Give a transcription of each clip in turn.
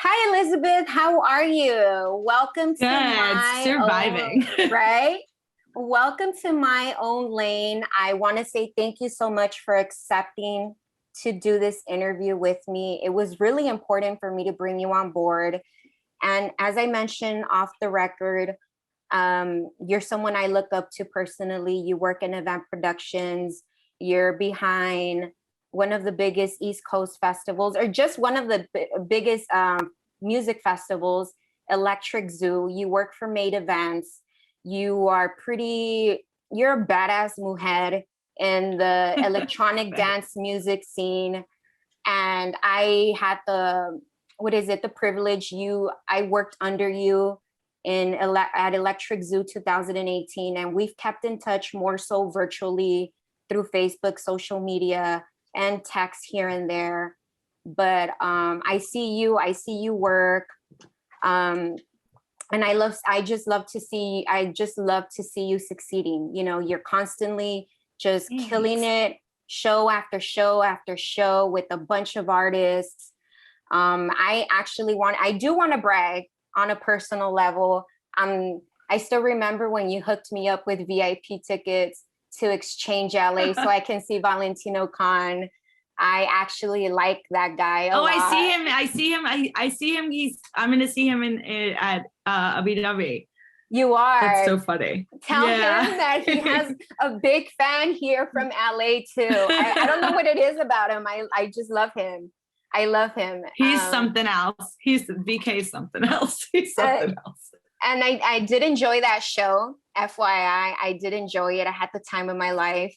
Hi, Elizabeth. How are you? Welcome to Good, my surviving. own, right? Welcome to my own lane. I want to say thank you so much for accepting to do this interview with me. It was really important for me to bring you on board. And as I mentioned off the record, you're someone I look up to personally. You work in event productions. You're behind one of the biggest East Coast festivals, or just one of the biggest music festivals, Electric Zoo. You work for Made Events. You're a badass mujer in the electronic dance music scene. And I had the privilege, I worked under you at Electric Zoo 2018, and we've kept in touch more so virtually through Facebook, social media, and text here and there. But I see you work. And I just love to see you succeeding. You know, you're constantly just killing it, show after show after show with a bunch of artists. I do want to brag on a personal level. I still remember when you hooked me up with VIP tickets to Exchange LA so I can see Valentino Khan. I actually like that guy a lot. I see him. I see him. I'm going to see him at Abu Dhabi. You are. That's so funny. Tell him that he has a big fan here from LA too. I don't know what it is about him. I just love him. I love him. He's something else. He's VK something else. He's something else. And I did enjoy that show. FYI, I did enjoy it. I had the time of my life.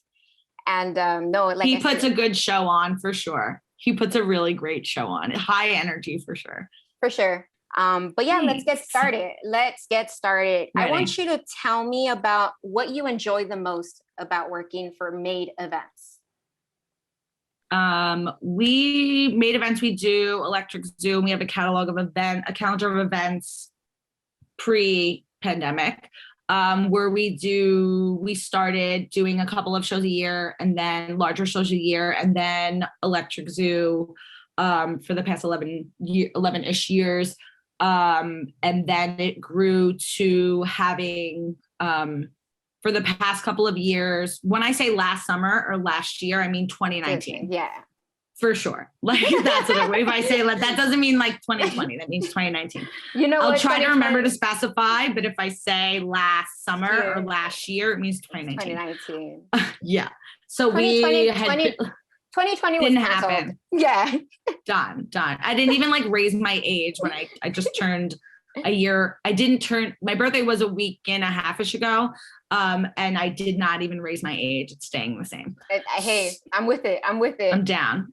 And he puts a good show on for sure. He puts a really great show on. High energy for sure. For sure. But yeah, let's get started. Ready. I want you to tell me about what you enjoy the most about working for Made Events. We Made Events, we do Electric Zoo, and we have a calendar of events pre-pandemic. Where we started doing a couple of shows a year and then larger shows a year, and then Electric Zoo for the past 11-ish years. And then it grew to having, for the past couple of years, when I say last summer or last year, I mean 2019. Yeah. For sure. Like that's what if I say that doesn't mean like 2020, that means 2019. You know, I'll try to remember to specify, but if I say last summer or last year, it means 2019. Yeah. So 2020 didn't happen. Yeah. Done. I didn't even like raise my age when I just turned a year. My birthday was a week and a half-ish ago. And I did not even raise my age. It's staying the same. Hey, I'm with it. I'm down.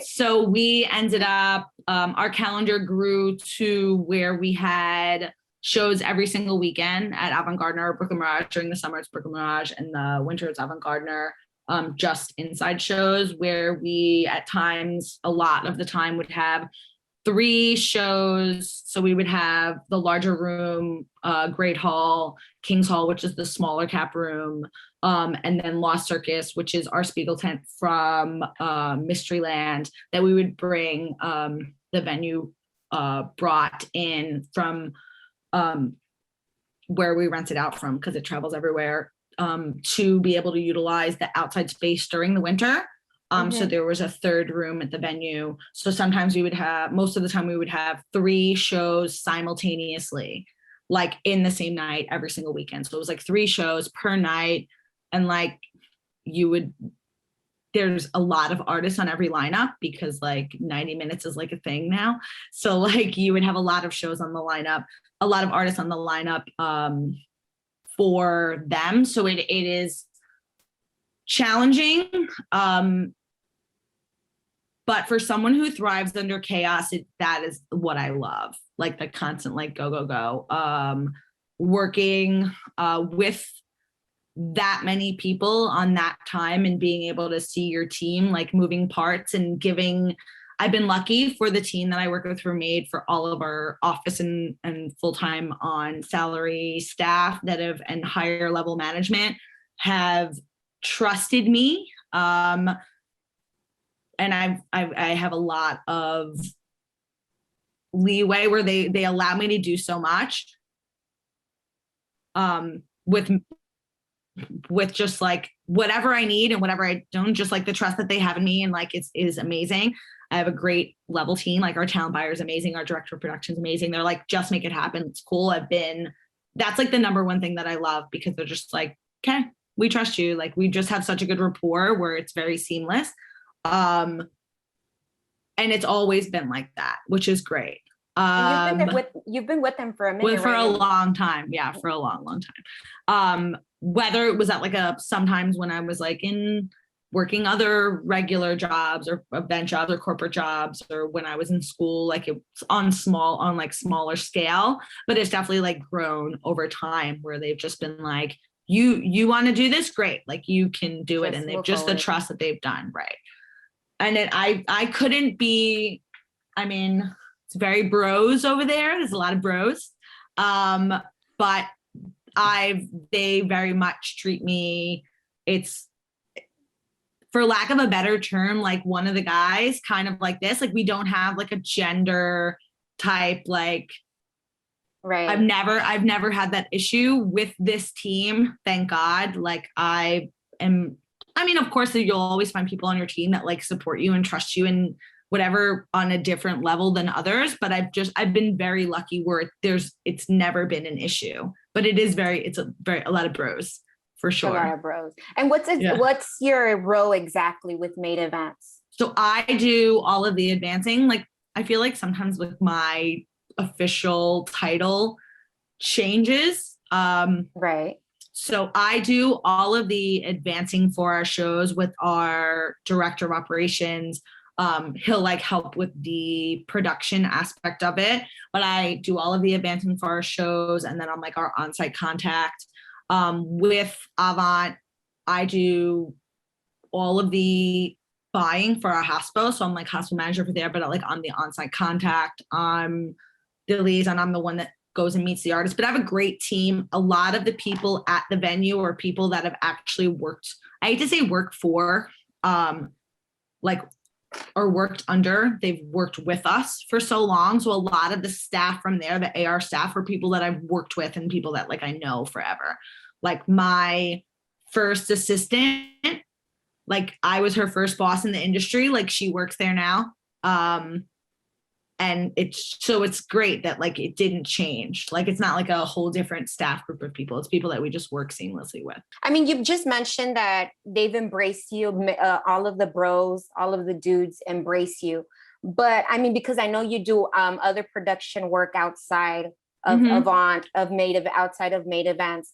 So we ended up, our calendar grew to where we had shows every single weekend at Avant-Garde or Brooklyn Mirage. During the summer, it's Brooklyn Mirage, and the winter, it's Avant-Garde. Just inside shows where we, at times, a lot of the time, would have 3 shows. So we would have the larger room, Great Hall, King's Hall, which is the smaller cap room, and then Lost Circus, which is our Spiegel tent from Mysteryland that we would bring the venue brought in from where we rent it out from, because it travels everywhere, to be able to utilize the outside space during the winter. So there was a 3rd room at the venue. So sometimes most of the time we would have 3 shows simultaneously, like in the same night every single weekend. So it was like 3 shows per night. And like there's a lot of artists on every lineup, because like 90 minutes is like a thing now. So like you would have a lot of shows on the lineup, a lot of artists on the lineup for them. So it is challenging. But for someone who thrives under chaos, that is what I love. Like the constant, like go. Working with that many people on that time and being able to see your team like moving parts and I've been lucky for the team that I work with for Made, for all of our office and full-time on salary staff and higher level management have trusted me. And I have a lot of leeway where they allow me to do so much with just like whatever I need and whatever I don't, just like the trust that they have in me, and like is amazing. I have a great level team. Like our talent buyer is amazing. Our director of production is amazing. They're like, just make it happen. It's cool. That's like the number one thing that I love, because they're just like, okay, we trust you. Like we just have such a good rapport where it's very seamless. And it's always been like that, which is great. And you've been with them for a minute, for a long time. Yeah, for a long time. Whether it was at like sometimes when I was like in working other regular jobs or event jobs or corporate jobs, or when I was in school, like it was on like smaller scale, but it's definitely like grown over time where they've just been like, you want to do this? Great. Like you can do it. And they've just the trust that they've done. Right. And I couldn't be, I mean, it's very bros over there. There's a lot of bros. But they very much treat me, it's, for lack of a better term, like one of the guys kind of like this, like we don't have like a gender type, like, right. I've never had that issue with this team. Thank God. Like I mean, of course you'll always find people on your team that like support you and trust you and whatever on a different level than others. But I've been very lucky where it's never been an issue, but it's a lot of bros. For sure. A lot of bros. And what's your role exactly with Made Events? So I do all of the advancing. Like I feel like sometimes with my official title changes. Right. So I do all of the advancing for our shows with our director of operations. He'll like help with the production aspect of it, but I do all of the advancing for our shows, and then I'm like our on-site contact. With Avant, I do all of the buying for our hospital. So I'm like hospital manager for there, but I'm the on-site contact. I'm the liaison. I'm the one that goes and meets the artist, but I have a great team. A lot of the people at the venue are people that have actually worked, I hate to say work for, or worked under, they've worked with us for so long. So a lot of the staff from there, the AR staff, are people that I've worked with and people that like I know forever. Like my first assistant, like I was her first boss in the industry, like she works there now. And it's great that like it didn't change. Like it's not like a whole different staff group of people. It's people that we just work seamlessly with. I mean, you've just mentioned that they've embraced you. All of the bros, all of the dudes embrace you. But I mean, because I know you do other production work outside of Avant, outside of Made Events.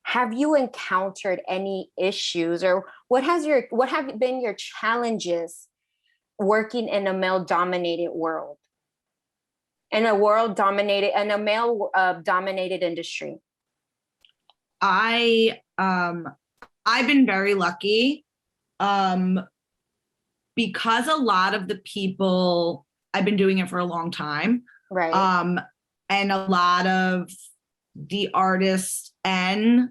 Have you encountered any issues, or what have been your challenges working in a male-dominated world? In a male dominated industry? I've been very lucky because a lot of the people, I've been doing it for a long time. Right. And a lot of the artists and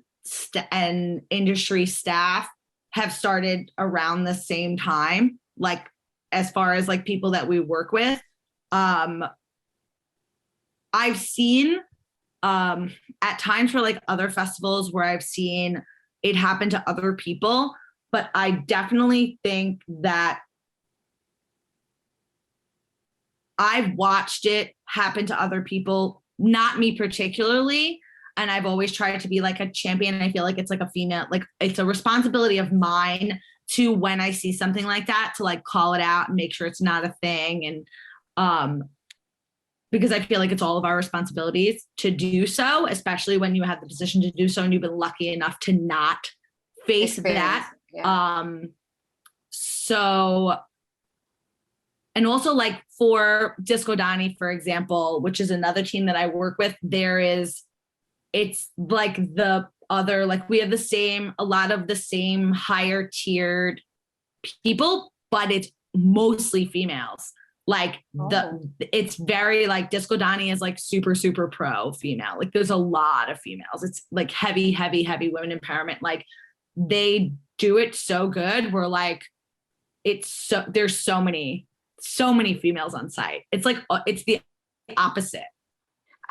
industry staff have started around the same time, like as far as like people that we work with. I've seen at times for like other festivals where I've seen it happen to other people, but I definitely think that I've watched it happen to other people, not me particularly. And I've always tried to be like a champion. I feel like it's like a female, like it's a responsibility of mine to, when I see something like that, to like call it out and make sure it's not a thing. And because I feel like it's all of our responsibilities to do so, especially when you have the position to do so and you've been lucky enough to not face that. Yeah. So, and also like for Disco Donnie, for example, which is another team that I work with, it's like the other, like we have a lot of the same higher tiered people, but it's mostly females. Like it's very like Disco Donnie is like super, super pro female. Like there's a lot of females. It's like heavy, heavy, heavy women empowerment. Like they do it so good. We're like, there's so many females on site. It's like, it's the opposite.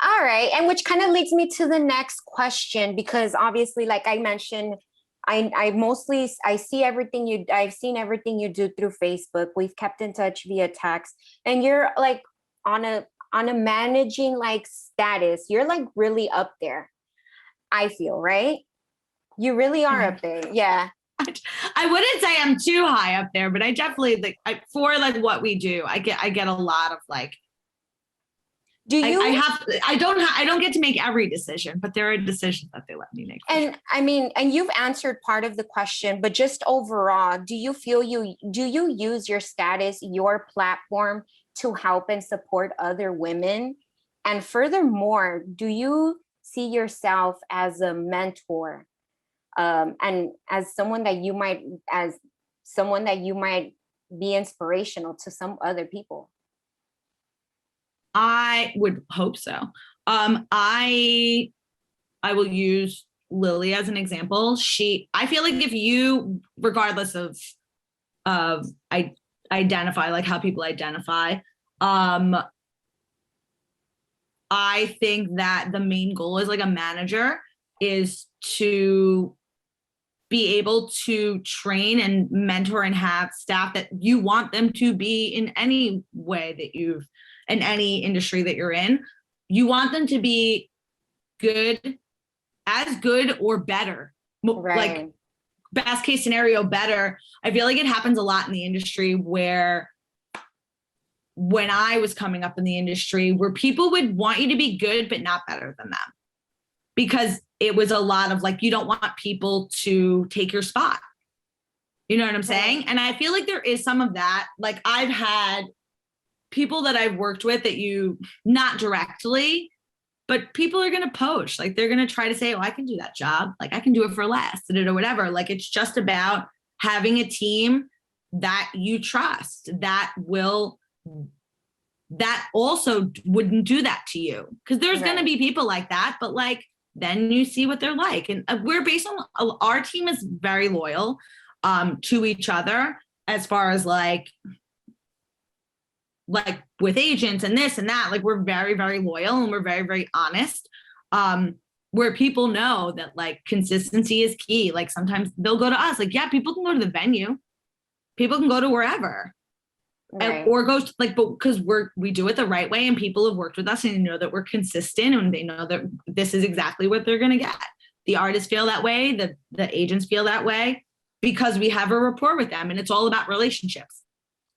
All right. And which kind of leads me to the next question, because obviously, like I mentioned, I see everything I've seen everything you do through Facebook. We've kept in touch via text, and you're like on a managing like status. You're like really up there. I feel, right? You really are up there. Yeah. I wouldn't say I'm too high up there, but I definitely for like what we do, I get a lot of like, do you I don't get to make every decision, but there are decisions that they let me make. And sure. I mean, and you've answered part of the question, but just overall, do you feel do you use your status, your platform to help and support other women? And furthermore, do you see yourself as a mentor? And as someone that you might be inspirational to some other people? I would hope so. I will use Lily as an example. I feel like if you, regardless of identify, like how people identify, I think that the main goal as like a manager is to be able to train and mentor and have staff that you want them to be in any way that in any industry that you're in. You want them to be as good or better, right. Like best case scenario, better. I feel like it happens a lot in the industry where when I was coming up in the industry, where people would want you to be good, but not better than them. Because it was a lot of like, you don't want people to take your spot. You know what I'm saying? And I feel like there is some of that. Like I've had people that I've worked with that not directly, but people are going to poach. Like they're going to try to say, oh, I can do that job. Like I can do it for less, or whatever. Like it's just about having a team that you trust that also wouldn't do that to you. Because there's going to be people like that, but like, then you see what they're like. And we're based on, our team is very loyal to each other as far as like with agents and this and that, like we're very, very loyal and we're very, very honest. Where people know that like consistency is key. Like sometimes they'll go to us, like, yeah, people can go to the venue. People can go to wherever. Right. Or go like, but because we do it the right way and people have worked with us and they know that we're consistent and they know that this is exactly what they're going to get. The artists feel that way. The agents feel that way because we have a rapport with them and it's all about relationships.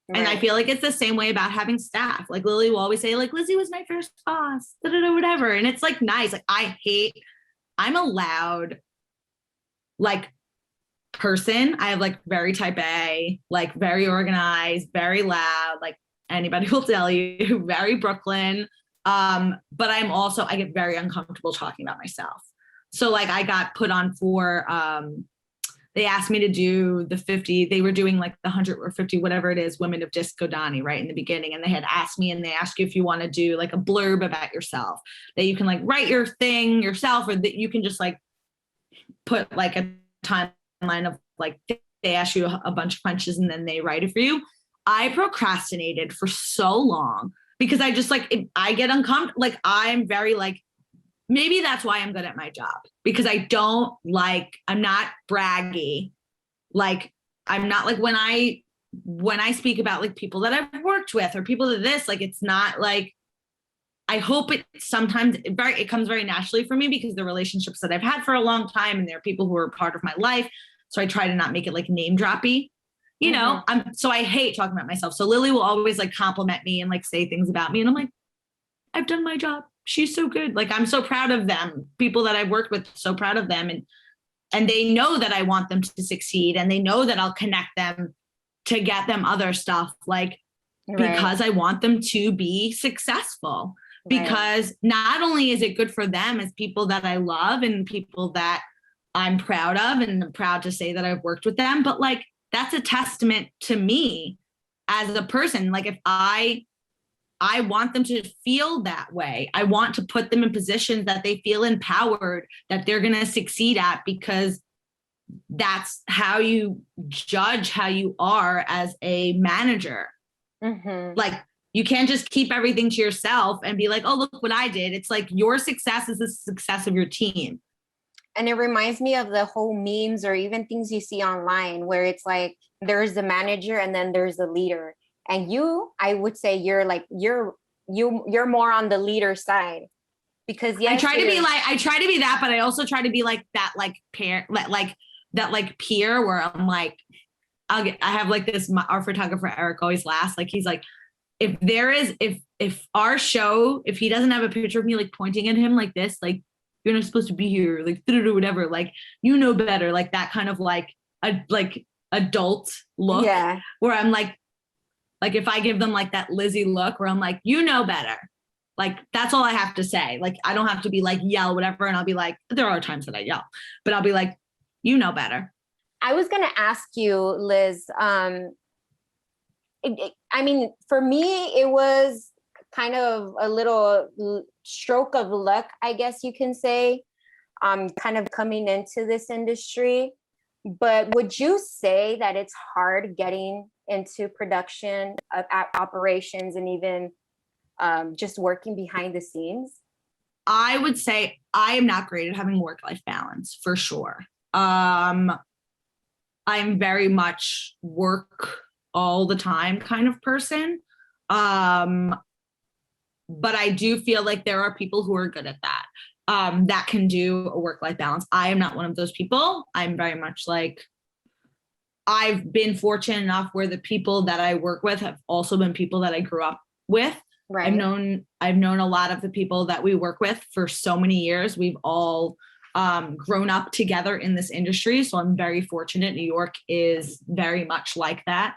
Right. And I feel like it's the same way about having staff. Like Lily will always say like, Lizzie was my first boss, whatever. And it's like, nice. Like I'm a loud, like person. I have like very type A, like very organized, very loud, like anybody will tell you, very Brooklyn. But I get very uncomfortable talking about myself. So like I got put on for, they asked me to do the 50, they were doing like the 100 or 50, whatever it is, women of Disco Donnie, right in the beginning. And they had asked me and they ask you if you want to do like a blurb about yourself, that you can like write your thing yourself, or that you can just like put like a timeline of like, they ask you a bunch of punches and then they write it for you. I procrastinated for so long because I just like, I get uncomfortable. Like I'm very like, maybe that's why I'm good at my job, because I'm not braggy. Like, I'm not like when I speak about like people that I've worked with or people that this, like, it's not like, I hope it comes very naturally for me because the relationships that I've had for a long time and there are people who are part of my life. So I try to not make it like name droppy, you know, so I hate talking about myself. So Lily will always like compliment me and like say things about me. And I'm like, I've done my job. She's so good. Like, I'm so proud of them. People that I've worked with, so proud of them. And they know that I want them to succeed and they know that I'll connect them to get them other stuff. Like, because I want them to be successful, because not only is it good for them as people that I love and people that I'm proud of and I'm proud to say that I've worked with them, but like, that's a testament to me as a person. Like, if I want them to feel that way. I want to put them in positions that they feel empowered, that they're going to succeed at, because that's how you judge how you are as a manager. Like, you can't just keep everything to yourself and be like, oh, look what I did. It's like your success is the success of your team. And it reminds me of the whole memes or even things you see online where it's like there's the manager and then there's the leader. And you, I would say you're more on the leader side. Because yes, I try to be that, but I also try to be like that, like peer where I'm like, I have like this, our photographer, Eric, always laughs. Like, he's like, if our show, if he doesn't have a picture of me, like pointing at him like this, like, you're not supposed to be here, like, whatever, like, you know better, like that kind of like adult look, yeah, where I'm like if I give them like that Lizzie look where I'm like, you know better. Like, that's all I have to say. Like, I don't have to be like, yell, whatever. And I'll be like, there are times that I yell, but I'll be like, you know better. I was going to ask you, Liz, I mean, for me, it was kind of a little stroke of luck, I guess you can say, kind of coming into this industry. But would you say that it's hard getting into production, operations, and even just working behind the scenes? I would say I am not great at having work-life balance, for sure. I'm very much work all the time kind of person. But I do feel like there are people who are good at that, that can do a work-life balance. I am not one of those people. I'm very much like, I've been fortunate enough where the people that I work with have also been people that I grew up with. Right. I've known a lot of the people that we work with for so many years. We've all grown up together in this industry. So I'm very fortunate. New York is very much like that,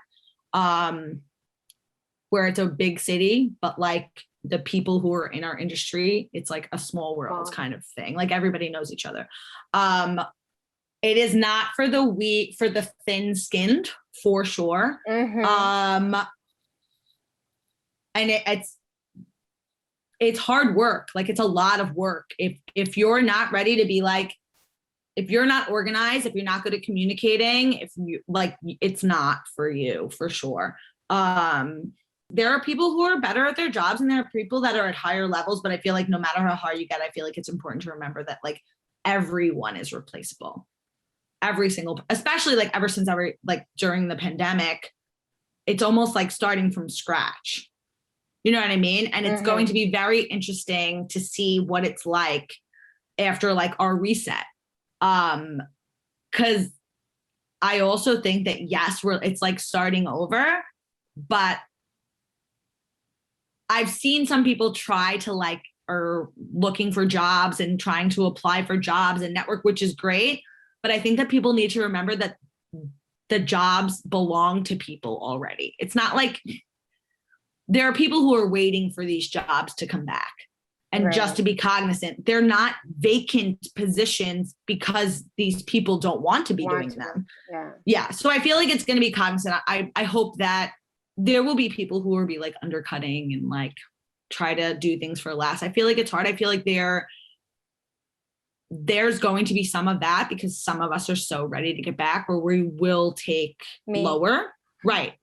where it's a big city, but like the people who are in our industry, it's like a small world kind of thing. Like, everybody knows each other. It is not for the thin-skinned, for sure. Mm-hmm. And it's hard work. Like, it's a lot of work. If you're not ready to be like, if you're not organized, if you're not good at communicating, if you like, it's not for you, for sure. There are people who are better at their jobs and there are people that are at higher levels, but I feel like no matter how hard you get, I feel like it's important to remember that like everyone is replaceable. Every single, especially like ever since like during the pandemic, it's almost like starting from scratch. You know what I mean? And it's going to be very interesting to see what it's like after like our reset. Cause I also think that yes, it's like starting over, but I've seen some people try to like, are looking for jobs and trying to apply for jobs and network, which is great. But I think that people need to remember that the jobs belong to people already. It's not like there are people who are waiting for these jobs to come back. And Right. just to be cognizant, they're not vacant positions because these people don't want to be doing them. Yeah. So I feel like it's going to be cognizant. I hope that there will be people who will be like undercutting and like try to do things for less. I feel like it's hard. I feel like there's going to be some of that because some of us are so ready to get back where we will take lower. Right.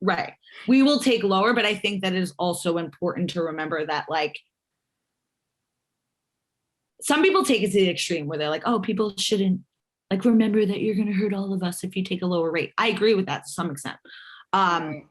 We will take lower, but I think that it is also important to remember that like some people take it to the extreme where they're like, oh, people shouldn't like remember that you're going to hurt all of us if you take a lower rate. I agree with that to some extent. Right.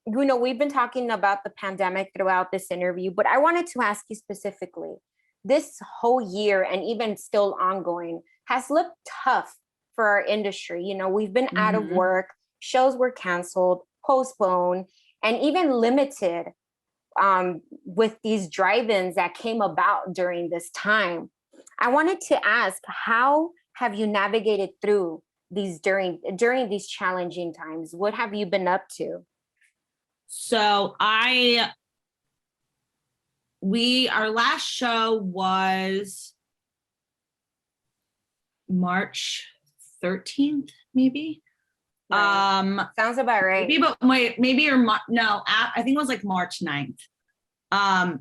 You know, we've been talking about the pandemic throughout this interview, but I wanted to ask you specifically, this whole year and even still ongoing has looked tough for our industry. You know, we've been out of work, shows were canceled, postponed, and even limited with these drive-ins that came about during this time. I wanted to ask, how have you navigated through these during these challenging times? What have you been up to? So our last show was March 13th, maybe. Right. Sounds about right. Maybe I think it was like March 9th.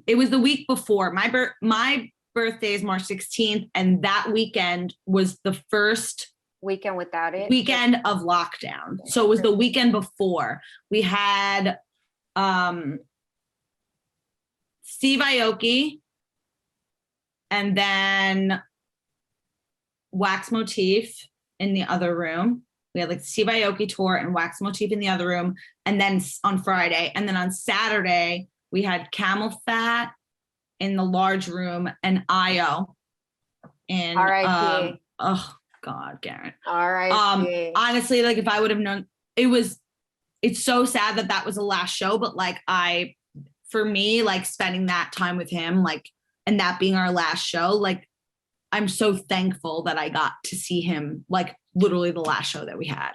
It was the week before my birthday is March 16th, and that weekend was the first weekend without it. Weekend of lockdown. So it was the weekend before. We had Steve Aoki, and then Wax Motif in the other room. We had like Steve Aoki tour and Wax Motif in the other room. And then on Friday, and then on Saturday, we had Camel Fat in the large room and Io in R.I.P. Oh God, Garrett. R.I.P. Honestly, like if I would have known, it's so sad that that was the last show, but like for me, like spending that time with him, like, and that being our last show, like I'm so thankful that I got to see him, like literally the last show that we had.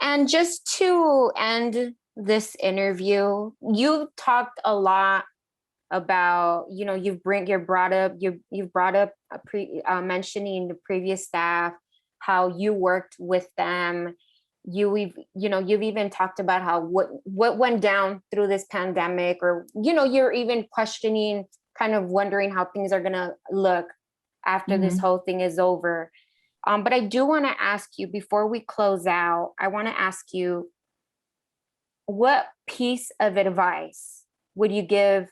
And just to end this interview, you talked a lot about, you know, you've brought up mentioning the previous staff, how you worked with them. You've even talked about how what went down through this pandemic, or, you know, you're even questioning, kind of wondering how things are gonna look after this whole thing is over. But I do want to ask you, before we close out, I want to ask you, what piece of advice would you give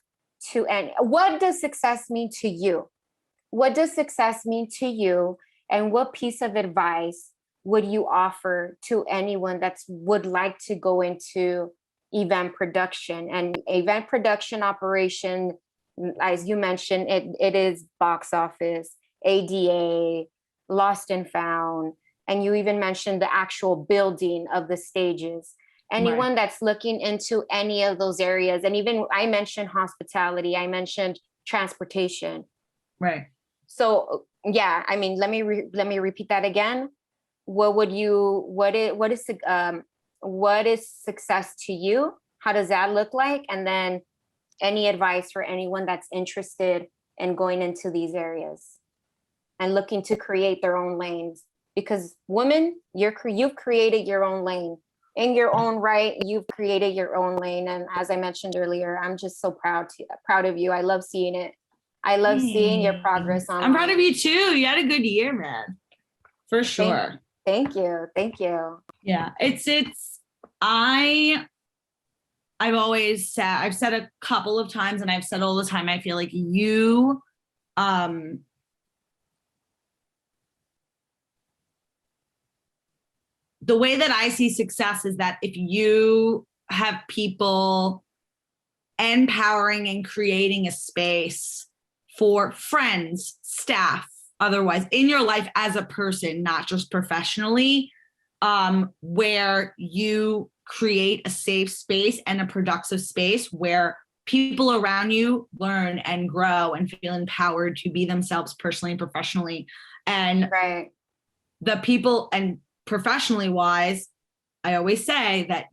to any, what does success mean to you? What does success mean to you? And what piece of advice would you offer to anyone that would like to go into event production? And event production operation, as you mentioned, it is box office, ADA, lost and found, and you even mentioned the actual building of the stages. Anyone that's looking into any of those areas, and even I mentioned hospitality, I mentioned transportation. Right. So yeah, I mean, let me repeat that again. What is success to you? How does that look like? And then any advice for anyone that's interested in going into these areas and looking to create their own lanes? Because women, you've created your own lane. In your own right, you've created your own lane. And as I mentioned earlier, I'm just so proud of you. I love seeing it. I love seeing your progress online. I'm proud of you too. You had a good year, man. For sure. Thank you. Thank you. Yeah. I've always said, I've said a couple of times, and I've said all the time, I feel like you, the way that I see success is that if you have people empowering and creating a space for friends, staff, otherwise in your life as a person, not just professionally, where you create a safe space and a productive space where people around you learn and grow and feel empowered to be themselves personally and professionally. And the people, and professionally wise, I always say that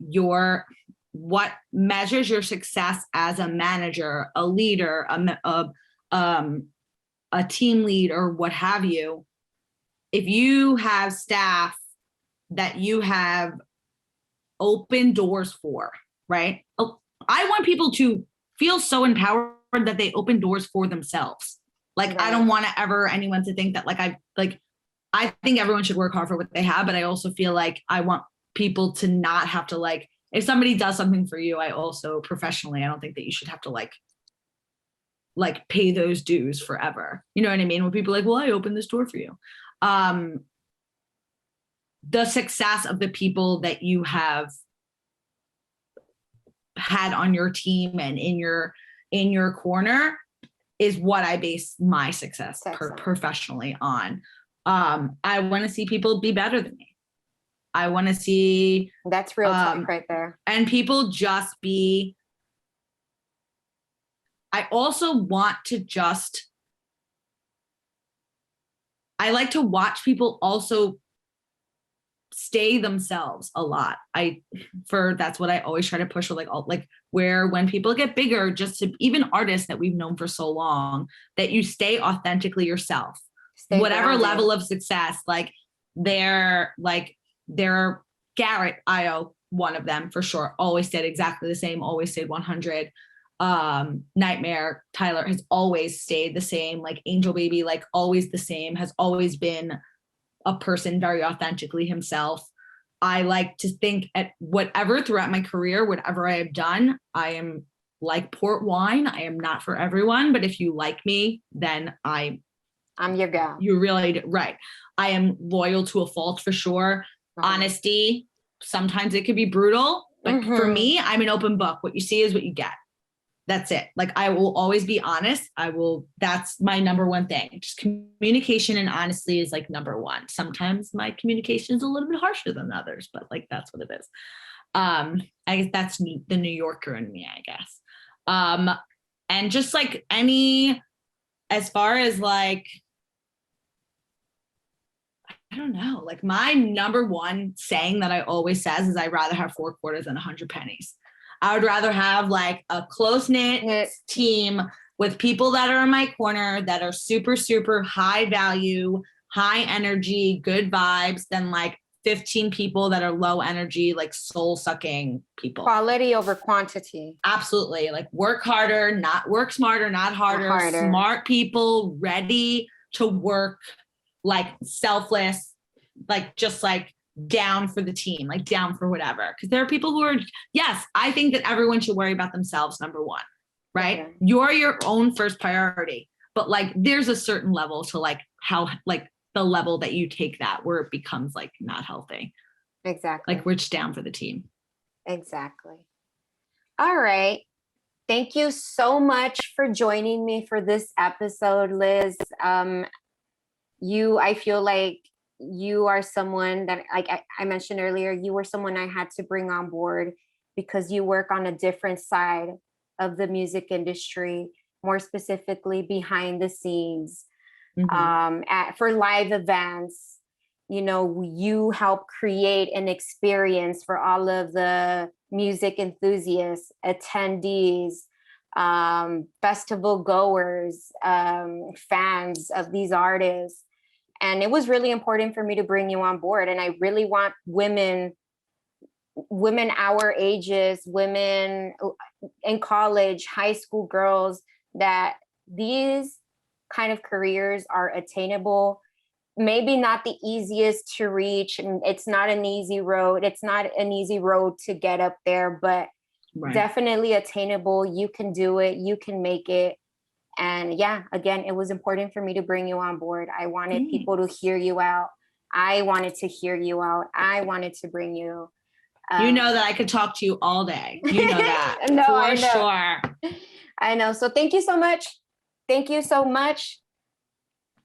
what measures your success as a manager, a leader, a team lead, or what have you, if you have staff that you have open doors for, right? I want people to feel so empowered that they open doors for themselves. Like, I don't want anyone to think that I think everyone should work hard for what they have, but I also feel like I want people to not have to, like, if somebody does something for you, I also professionally, I don't think that you should have to like pay those dues forever. You know what I mean? When people are like, well, I opened this door for you. The success of the people that you have had on your team and in your corner is what I base my success professionally on. I want to see people be better than me. I want to see, that's real talk right there. And people just be, I also want to I like to watch people also stay themselves a lot. That's what I always try to push for, where when people get bigger, just to even artists that we've known for so long, that you stay authentically yourself. Whatever level of success, they're Garrett, Io, one of them for sure, always stayed exactly the same, always stayed 100. Nightmare, Tyler has always stayed the same, Angel Baby, always the same, has always been a person very authentically himself. I like to think at whatever throughout my career, whatever I have done, I am like port wine. I am not for everyone, but if you like me, then I'm your gal. You're really right. I am loyal to a fault for sure. Honesty, sometimes it could be brutal, but for me, I'm an open book. What you see is what you get. That's it. Like, I will always be honest. That's my number one thing. Just communication and honesty is like number one. Sometimes my communication is a little bit harsher than others, but like, that's what it is. I guess that's the New Yorker in me, I guess. And just like as far as like, I don't know, like my number one saying that I always says is I'd rather have 4 quarters than 100 pennies. I would rather have like a close-knit team with people that are in my corner that are super, super high value, high energy, good vibes than like 15 people that are low energy, like soul sucking people. Quality over quantity. Absolutely. Like work harder, not work smarter, not harder. Smart people ready to work, like selfless, like just like down for the team, like down for whatever. Because there are people who are, yes, I think that everyone should worry about themselves, number one, right? Okay. You're your own first priority, but like there's a certain level to like how, like the level that you take that where it becomes like not healthy. Exactly. Like we're just down for the team. Exactly. All right. Thank you so much for joining me for this episode, Liz. I feel like you are someone that, like I mentioned earlier, you were someone I had to bring on board because you work on a different side of the music industry, more specifically behind the scenes, for live events. You know, you help create an experience for all of the music enthusiasts, attendees, festival goers, fans of these artists. And it was really important for me to bring you on board. And I really want women our ages, women in college, high school girls, that these kind of careers are attainable. Maybe not the easiest to reach, and it's not an easy road. It's not an easy road to get up there, but definitely attainable. You can do it. You can make it. And yeah, again, it was important for me to bring you on board. I wanted people to hear you out. I wanted to hear you out. I wanted to bring you. You know that I could talk to you all day. You know that. No, for sure. I know. So thank you so much. Thank you so much.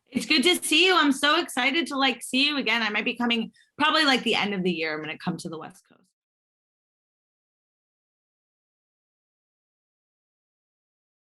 It's good to see you. I'm so excited to like see you again. I might be coming probably like the end of the year. I'm going to come to the West Coast.